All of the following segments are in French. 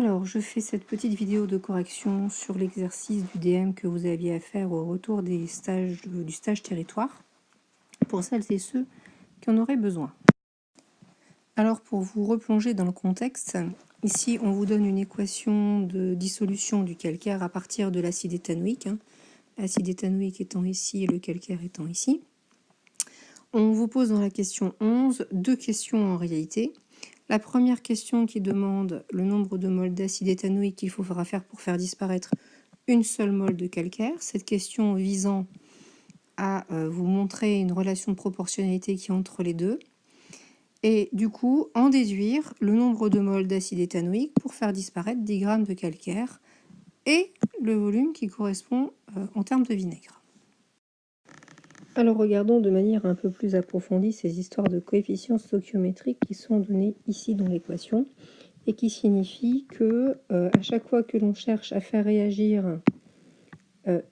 Alors, je fais cette petite vidéo de correction sur l'exercice du DM que vous aviez à faire au retour des stages, du stage territoire, pour celles et ceux qui en auraient besoin. Alors, pour vous replonger dans le contexte, ici, on vous donne une équation de dissolution du calcaire à partir de l'acide éthanoïque, l'acide éthanoïque étant ici et le calcaire étant ici. On vous pose dans la question 11 deux questions en réalité. La première question qui demande le nombre de moles d'acide éthanoïque qu'il faudra faire pour faire disparaître une seule mole de calcaire. Cette question visant à vous montrer une relation de proportionnalité qui est entre les deux. Et du coup, en déduire le nombre de moles d'acide éthanoïque pour faire disparaître 10 grammes de calcaire et le volume qui correspond en termes de vinaigre. Alors regardons de manière un peu plus approfondie ces histoires de coefficients stoichiométriques qui sont donnés ici dans l'équation et qui signifient que à chaque fois que l'on cherche à faire réagir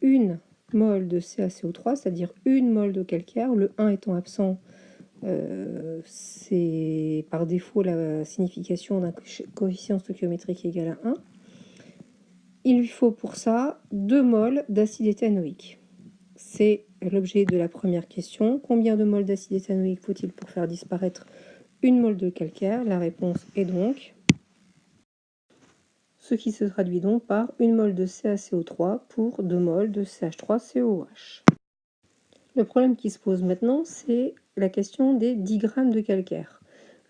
une mole de CaCO3, c'est-à-dire une mole de calcaire, le 1 étant absent, c'est par défaut la signification d'un coefficient stoichiométrique égal à 1. Il lui faut pour ça 2 moles d'acide éthanoïque. C'est l'objet de la première question. Combien de moles d'acide éthanoïque faut-il pour faire disparaître une mole de calcaire? La réponse est donc ce qui se traduit donc par 1 mole de CaCO3 pour 2 moles de CH3COH. Le problème qui se pose maintenant, c'est la question des 10 grammes de calcaire.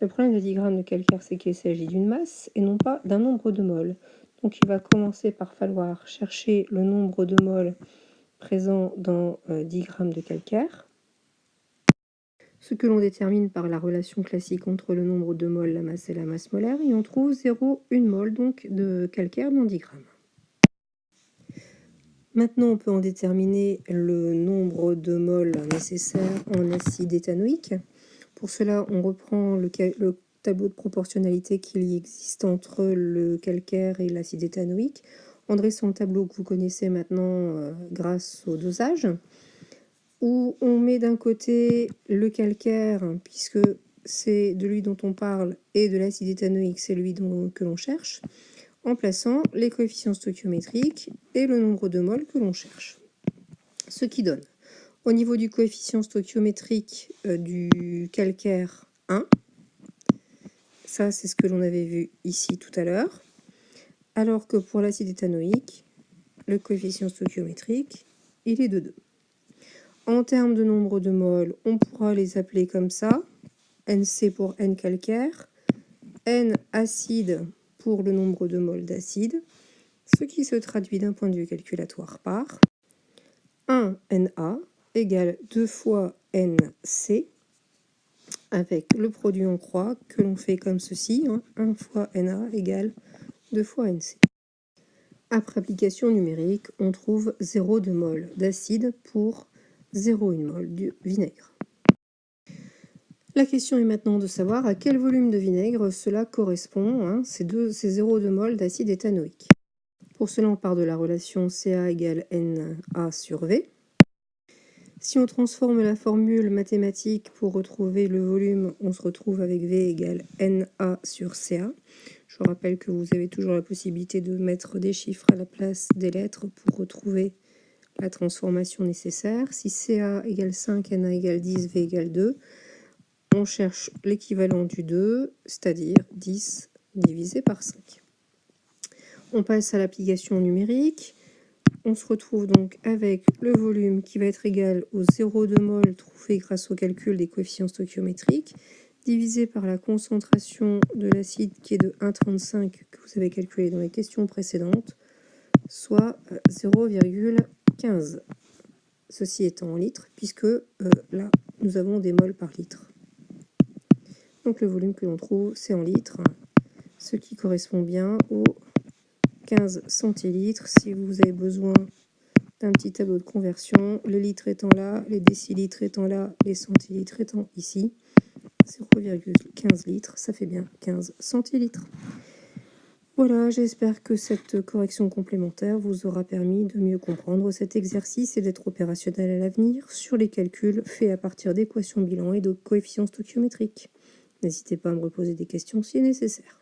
Le problème des 10 grammes de calcaire, c'est qu'il s'agit d'une masse et non pas d'un nombre de moles. Donc il va commencer par falloir chercher le nombre de moles présent dans 10 grammes de calcaire, ce que l'on détermine par la relation classique entre le nombre de moles, la masse et la masse molaire, et on trouve 0,1 mol donc de calcaire dans 10 grammes. Maintenant, on peut en déterminer le nombre de moles nécessaires en acide éthanoïque. Pour cela, on reprend le tableau de proportionnalité qu'il existe entre le calcaire et l'acide éthanoïque, en dressant le tableau que vous connaissez maintenant grâce au dosage, où on met d'un côté le calcaire, puisque c'est de lui dont on parle, et de l'acide éthanoïque, c'est lui que l'on cherche, en plaçant les coefficients stoichiométriques et le nombre de moles que l'on cherche. Ce qui donne, au niveau du coefficient stoichiométrique du calcaire, 1. Ça, c'est ce que l'on avait vu ici tout à l'heure. Alors que pour l'acide éthanoïque, le coefficient stoichiométrique, il est de 2. En termes de nombre de moles, on pourra les appeler comme ça. NC pour N calcaire, N acide pour le nombre de moles d'acide, ce qui se traduit d'un point de vue calculatoire par 1 Na égale 2 fois NC, avec le produit en croix que l'on fait comme ceci, 1 fois Na égale 2 fois NC. Après application numérique, on trouve 0,2 mol d'acide pour 0,1 mol de vinaigre. La question est maintenant de savoir à quel volume de vinaigre cela correspond, ces 0,2 mol d'acide éthanoïque. Pour cela, on part de la relation Ca égale Na sur V. Si on transforme la formule mathématique pour retrouver le volume, on se retrouve avec V égale Na sur Ca. Je vous rappelle que vous avez toujours la possibilité de mettre des chiffres à la place des lettres pour retrouver la transformation nécessaire. Si Ca égale 5, Na égale 10, V égale 2, on cherche l'équivalent du 2, c'est-à-dire 10 divisé par 5. On passe à l'application numérique. On se retrouve donc avec le volume qui va être égal au 0,2 mol trouvé grâce au calcul des coefficients stoichiométriques, divisé par la concentration de l'acide qui est de 1,35 que vous avez calculé dans les questions précédentes, soit 0,15. Ceci étant en litres, puisque là, nous avons des moles par litre. Donc le volume que l'on trouve, c'est en litres, ce qui correspond bien aux 15 centilitres. Si vous avez besoin d'un petit tableau de conversion, les litres étant là, les décilitres étant là, les centilitres étant ici, 0,15 litres, ça fait bien 15 centilitres. Voilà, j'espère que cette correction complémentaire vous aura permis de mieux comprendre cet exercice et d'être opérationnel à l'avenir sur les calculs faits à partir d'équations bilan et de coefficients stoichiométriques. N'hésitez pas à me reposer des questions si nécessaire.